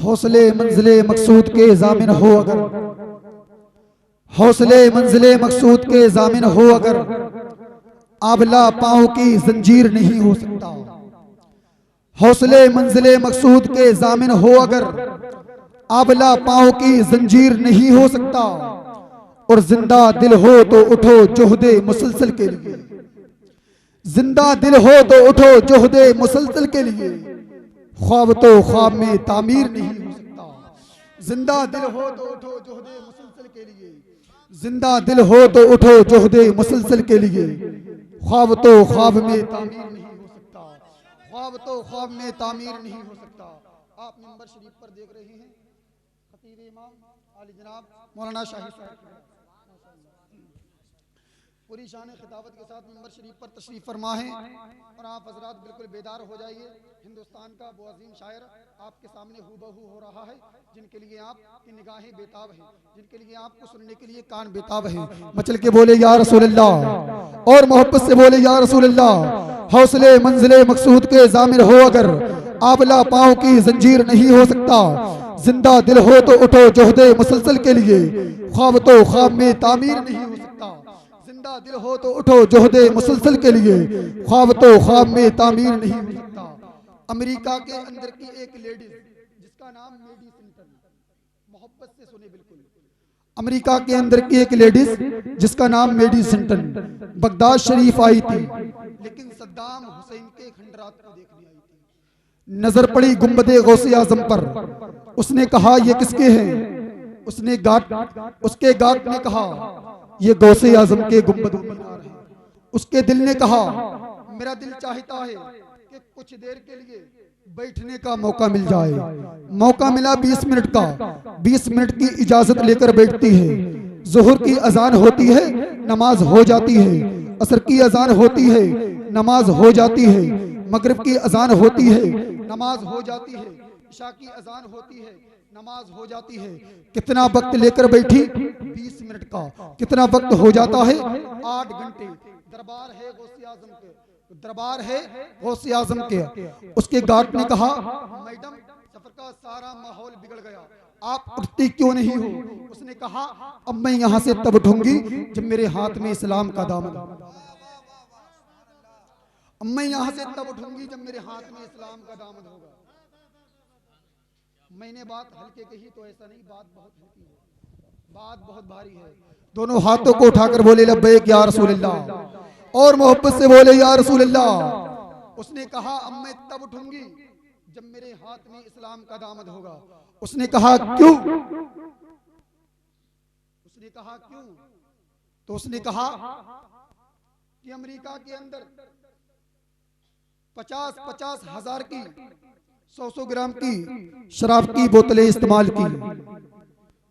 हौसले मंजिले मकसूद के जामिन हो अगर, हौसले मंजिले मकसूद के जामिन हो अगर, आबला पाँव की जंजीर नहीं हो सकता। हौसले मंजिले मकसूद के जामिन हो अगर, आबला पाँव की जंजीर नहीं हो सकता। और जिंदा दिल हो तो उठो जोहदे मुसलसल के लिए, जिंदा दिल हो तो उठो जोहदे मुसलसल के लिए, ख्वाब तो ख्वाब में तामीर नहीं हो सकता। जिंदा दिल हो तो उठो जोहदे मुसलसल के लिए, जिंदा दिल हो तो उठो जोहदे मुसलसल के लिए, ख्वाब तो ख्वाब में तामीर नहीं हो सकता। ख्वाब तो ख्वाब में तामीर नहीं हो सकता। आप मिंबर शरीफ पर देख रहे हैं खतीब इमाम आली जनाब मौलाना शाही साहब पूरी शान खिताबत के साथ मिंबर शरीफ पर तशरीफ फरमा है। और आप हजरात बिल्कुल बेदार हो जाइए, हिंदुस्तान का वो अजीम शायर आपके सामने हूबहू हो रहा है, जिनके लिए आपकी निगाहें बेताब हैं, जिनके लिए आपको सुनने के लिए कान बेताब हैं। मचल के बोले या रसूल अल्लाह, और मोहब्बत से बोले या रसूल अल्लाह। हौसले मंजिले मकसूद के जामिर हो अगर, आबला पाँव की जंजीर नहीं हो सकता। जिंदा दिल हो तो उठो जोहदे मुसलसल के लिए, ख्वाब तो ख्वाब में तामीर नहीं हो सकता। जिंदा दिल हो तो उठो जोहदे मुसलसल के लिए, ख्वाब तो ख्वाब में तामीर नहीं हो सकता। अमेरिका के अंदर की एक लेडीज जिसका नाम मेडी सिंटन, मोहब्बत से सुने बिल्कुल, अमेरिका के अंदर की एक लेडीज जिसका नाम मेडी सिंटन बगदाद शरीफ आई थी, लेकिन सद्दाम हुसैन के खंडरात को देखने आई थी। नजर पड़ी गुंबदे गौसे आजम पर, उसने कहा ये किसके हैं? उसके गार्ड ने कहा ये गौसे आजम के गुंबद मीनार है। उसके दिल ने कहा मेरा दिल चाहता है कि कुछ देर के लिए बैठने का मौका मिल जाए। मौका मिला 20 मिनट का, 20 मिनट की इजाजत लेकर बैठती है। जोहर की अजान होती है, नमाज हो जाती है। असर की अजान होती है, नमाज हो जाती है। मगरिब की अजान होती है, नमाज हो जाती है। इशा की अजान होती है, नमाज हो जाती है। कितना वक्त लेकर बैठी? 20 मिनट का। कितना वक्त हो जाता है? 8 घंटे। दरबार है गौसे आजम के, दरबार है गौसे आजम के। उसके गार्ड ने कहा मैडम सफर का सारा माहौल बिगड़ गया, आप उठती क्यों नहीं हो? उसने कहा अब मैं यहाँ से तब उठूंगी जब मेरे हाथ में इस्लाम का दामन, अब मैं यहाँ से तब उठूंगी जब मेरे हाथ में इस्लाम का दामन होगा। मैंने बात हल्के कही तो ऐसा नहीं, बात बहुत हल्की है, बात बहुत भारी है। दोनों हाथों को उठाकर बोले लब्बैक या रसूल अल्लाह, और मोहब्बत से बोले या रसूल अल्लाह। उसने कहा अब मैं तब उठूंगी जब मेरे हाथ में इस्लाम का दामन होगा। उसने कहा क्यों? उसने कहा क्यों? तो उसने कहा कि अमेरिका के अंदर 50-50 हजार की 100-100 ग्राम की शराब की बोतलें इस्तेमाल की,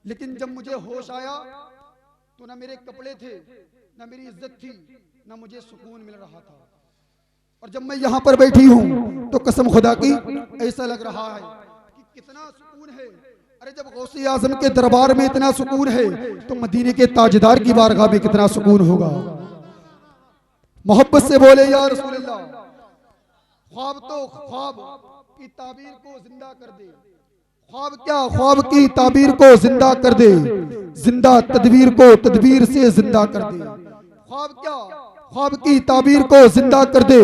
लेकिन जब मुझे होश आया तो ना मेरे कपड़े थे, ना मेरी इज्जत थी, ना मुझे सुकून मिल रहा था। और जब मैं यहाँ पर बैठी हूँ तो कसम खुदा की ऐसा लग रहा है कि कितना सुकून है। अरे जब गौसे आजम के दरबार में इतना सुकून है तो मदीने के ताजदार की बारगाह में कितना सुकून होगा। मोहब्बत से बोले या रसूल अल्लाह। ख्वाब तो ख्वाब की ताबीर को जिंदा कर दे, ख्वाब क्या ख्वाब की ताबीर को जिंदा कर दे, जिंदा तदबीर को तदबीर से जिंदा कर दे। ख्वाब क्या ख्वाब की ताबीर को जिंदा कर दे,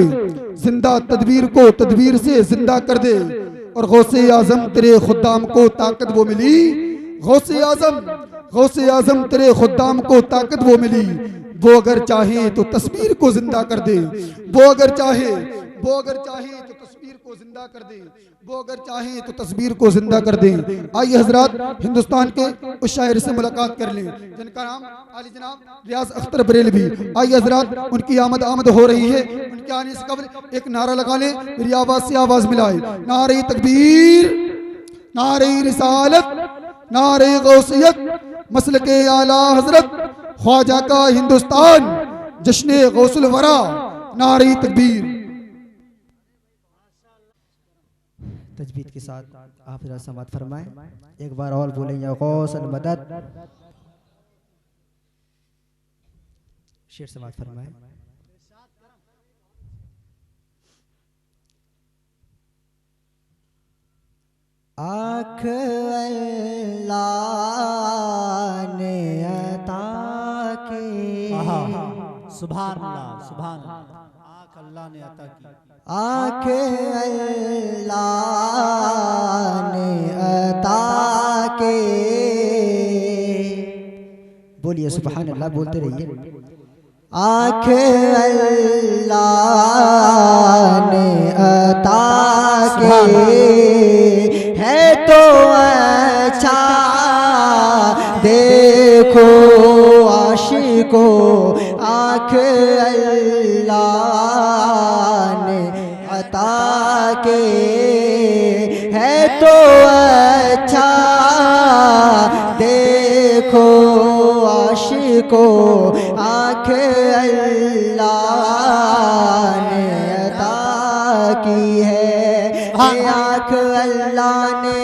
जिंदा तदबीर को तदबीर से जिंदा कर दे। और गौसे आजम तेरे खुद्दाम को ताकत वो मिली, गौसे आजम तेरे खुद्दाम को ताकत वो मिली। वो अगर चाहे तो तस्वीर को जिंदा कर दे, वो अगर चाहे तो तस्वीर को जिंदा कर दे, वो अगर चाहे तो तस्वीर को जिंदा कर दे। आइए हजरात हिंदुस्तान के उस शायर से मुलाकात कर लें जिनका नाम आली जनाब रियाज अख्तर बरेलवी। आइए हजरात उनकी आमद हो रही है, उनके आने से कबल एक नारा लगा लें, मेरी आवाज से आवाज मिलाए। नारे तकबीर, नारे रिसालत, नारे गौसियत, मसलके आला हजरत ख्वाजा का हिंदुस्तान, जश्ने गौसुल वरा, नारे तकबीर। तजवीद के साथ आप जरा समात फरमाएं, एक बार और बोलें या गौसल मदद। शेर समात फरमाएं। आँख अल्लाह ने अता की। सुभान अल्लाह, सुभान अल्लाह। आँख अल्लाह ने अता की। आँख अल्लाह ने अता के। बोलिए सुभान अल्लाह, बोलते रहिए। आँख अल्लाह ने अता के है तो अच्छा, देखो आशिको आँख अल्लाह ने अता के है तो अच्छा, देखो आशिको आँख अल्लाह ने अता की है। आँख अल्लाह ने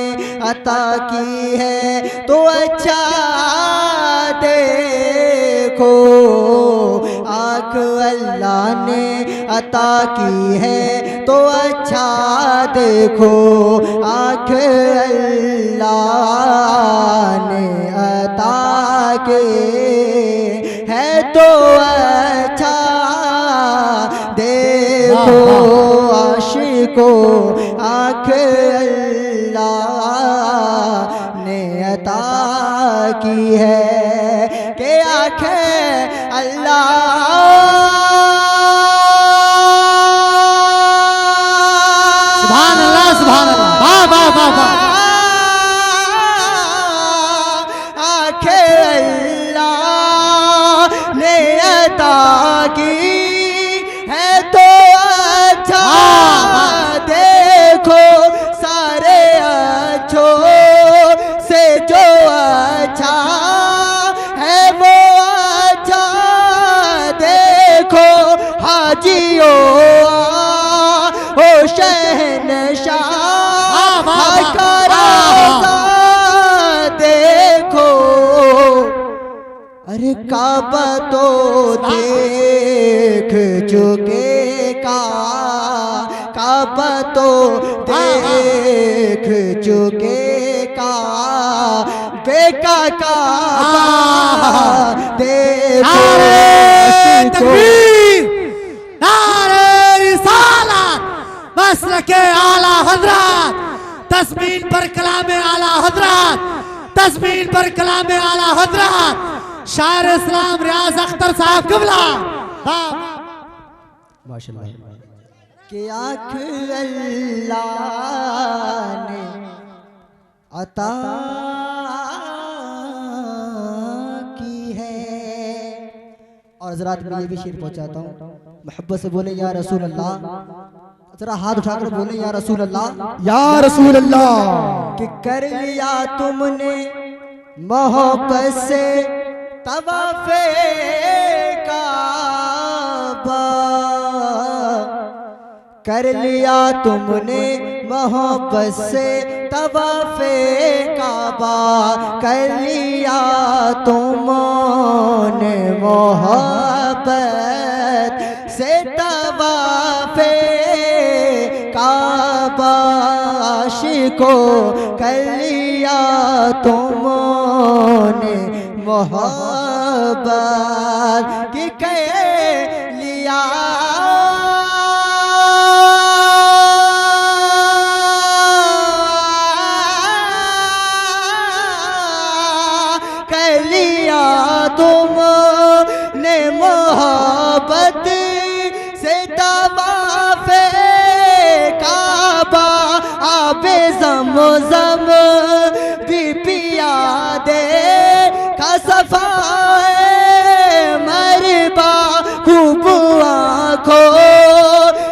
अता की है तो अच्छा, देखो आँख अल्लाह ने अता की है तो अच्छा, देखो आँख अल्लाह ने अता के है तो अच्छा, देखो आशिको आँख अल्लाह ने अता की है कि आँख अल्लाह काबा तो देख चुके का, काबा तो देख चुके का, बेका काबा देखो। नारे रिसालत, मसलके आला हजरत, तस्मीन पर कलामे आला हजरत, तस्मीन पर कलामे आला हजरत, शायर इस्लाम रियाज अख्तर साहब क़िबला। माशाअल्लाह। कि आँख अल्लाह ने अता की है। और हज़रात मैं ये भी शेर पहुंचाता हूँ, मोहब्बत से बोले या रसूल अल्लाह, जरा हाथ उठाकर बोले या रसूल अल्लाह, या रसूल अल्लाह। कि कर लिया तुमने मोहब्बत से तवाफ़े काबा, कर लिया तुमने मोहब्बत से तवाफ़े काबा, कर लिया तुमने मोहब्बत से तवाफ़े काबा, आशिको कर लिया तुमने मोहब्बत की कह लिया। कह लिया तुमने मोहब्बत से तवाफ़े काबा, आबे ज़मज़म भी पिया दे का सफ़ाए मरबा, खूब आँखों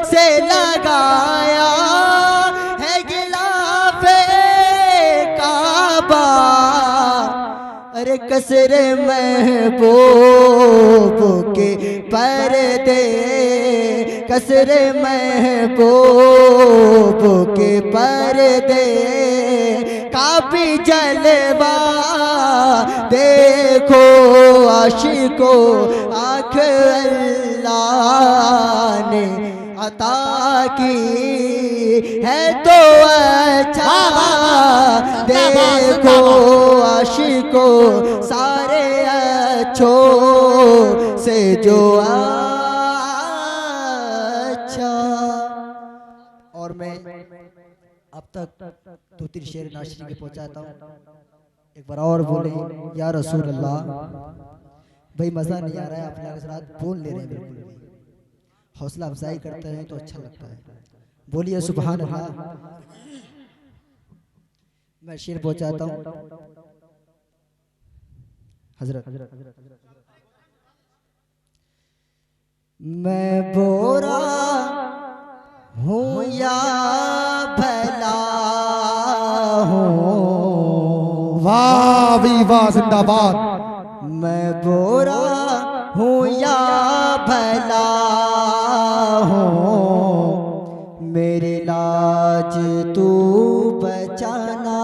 से लगाया है गिलाफ़े काबा। अरे कसरे महबूब के पर्दे, कसरे महबूब के पर्दे का भी जलवा, देखो आशिको आँख अल्लाह ने अता की है तो अच्छा, देखो आशिको सारे अच्छों से जो अच्छा। और मैं अब तक 2-3 शेर नाशरी के पहुंचाता हूँ, एक बार और बोले या रसूल अल्लाह। भाई मजा नहीं आ रहा है, आप लोग रात बोल ले रहे हैं, बिल्कुल भी हौसला अफजाई करते हैं तो अच्छा लगता है। बोलिए सुभान अल्लाह। मैं शेर पहुंचाता हूँ हजरत। मैं बोरा हूँ या भला हूँ, वाह भी वाह, जिंदाबाद। मैं बोरा हूँ या भला हूँ, मेरी लाज तू बचाना।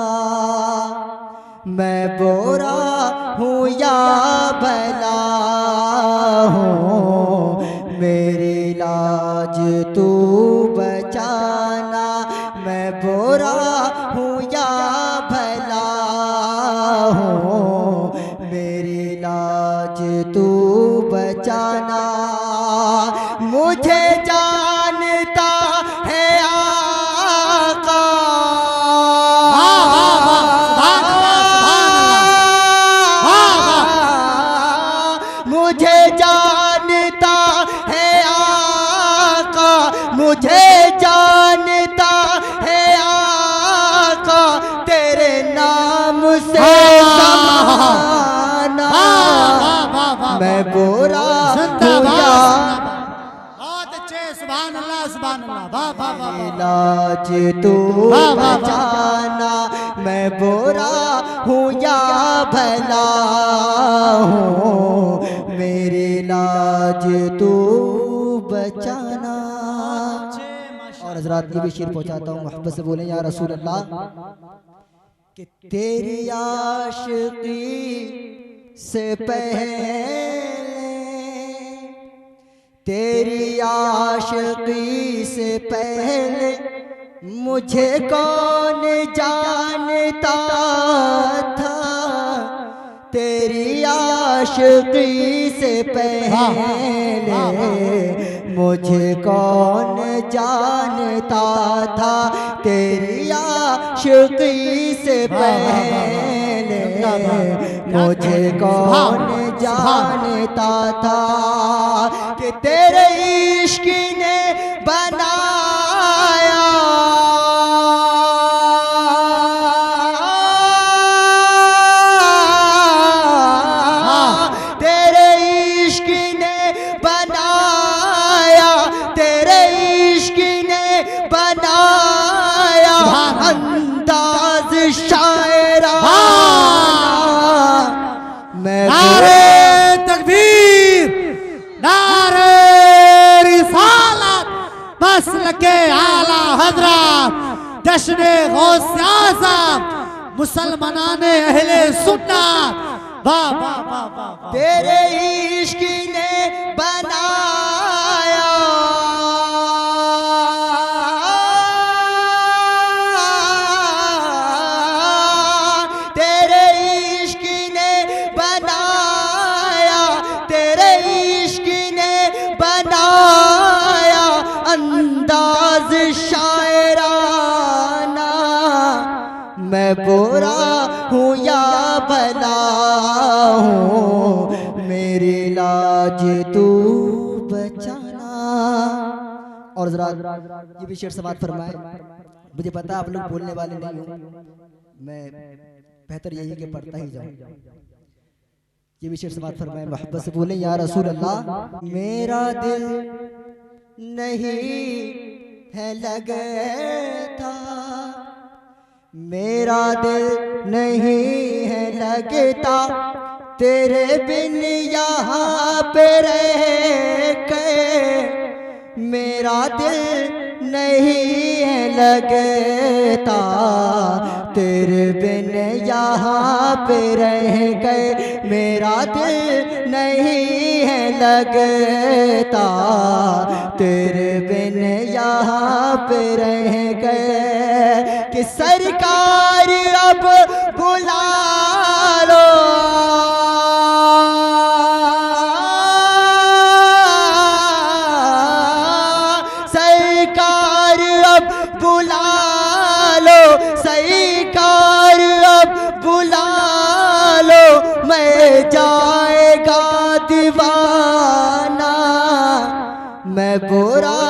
मैं बोरा हूँ या भला हूँ, मेरी लाज तू बचाना। मैं बोरा हूँ या भला हूँ, मेरी लाज तू बचाना। मुझे जानता है आका, मुझे जानता है आका, मुझे जानता है आका, तेरे नाम से ज़माना। मैं बोरा हुआ, बहुत अच्छे, सुभान अल्लाह सुभान अल्लाह, वाह वाह वाह। इलाज तू बचाना। मैं बोरा हूँ या भला हूँ, मेरी लाज तू बचाना। और हजरात ये भी शेर पहुंचाता हूँ, मोहब्बत से बोले या रसूल अल्लाह। कि तेरी आशिकी से पहले, तेरी आशिकी से पहले मुझे कौन जानता था। तेरी आशिकी से पहले मुझे कौन जानता था। तेरी आशिकी से पहले मुझे कौन जानता था। कि तेरे इश्क ने बनाया, तेरे इश्क ने बनाया, तेरे इश्क ने बनाया अंदाज शायराना। मैं नारे तकबीर, नारे रिसालत, मसलके आला हजरत, जश्ने गौसे आज़म, मुसलमानाने अहले सुन्नत। वाह वाह वाह वाह। तेरे इश्क ने बनाया, तेरे इश्क ने बनाया, तेरे इश्क ने बनाया अंदाज शायराना। मैं बोरा हूँ या भला हूँ, मेरी लाज तू बचाना। और जरा ये भी शेर समाप्त फरमाए। मुझे पता आप लोग बोलने वाले नहीं हो, मैं बेहतर यही कि पढ़ता ही जाऊं। ये भी शेर समाप्त फरमाए, मोहब्बत से बोले या रसूल अल्लाह। मेरा दिल नहीं है लगता, मेरा दिल नहीं है लगता, तेरे बिन यहाँ पे रह के। मेरा दिल नहीं है लगता, तेरे बिन यहाँ पे रह गए मेरा दिल नहीं है लगता, तेरे बिन यहाँ पे रह गए कि सरकार अब बुला लो, सरकार अब बुला लो, सरकार अब बुला लो, मैं जाएगा दीवाना, मैं बुरा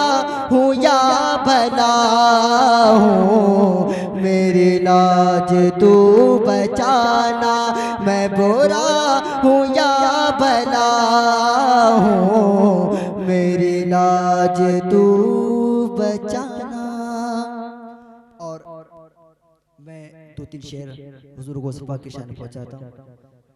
हूँ या भला हूँ, मेरी लाज तू बचाना, मैं बुरा हूँ या भला हूँ, मेरी लाज तू बचाना। और मैं 2-3 शेर हुजूर गौस पाक की शान पहुंचाता हूँ।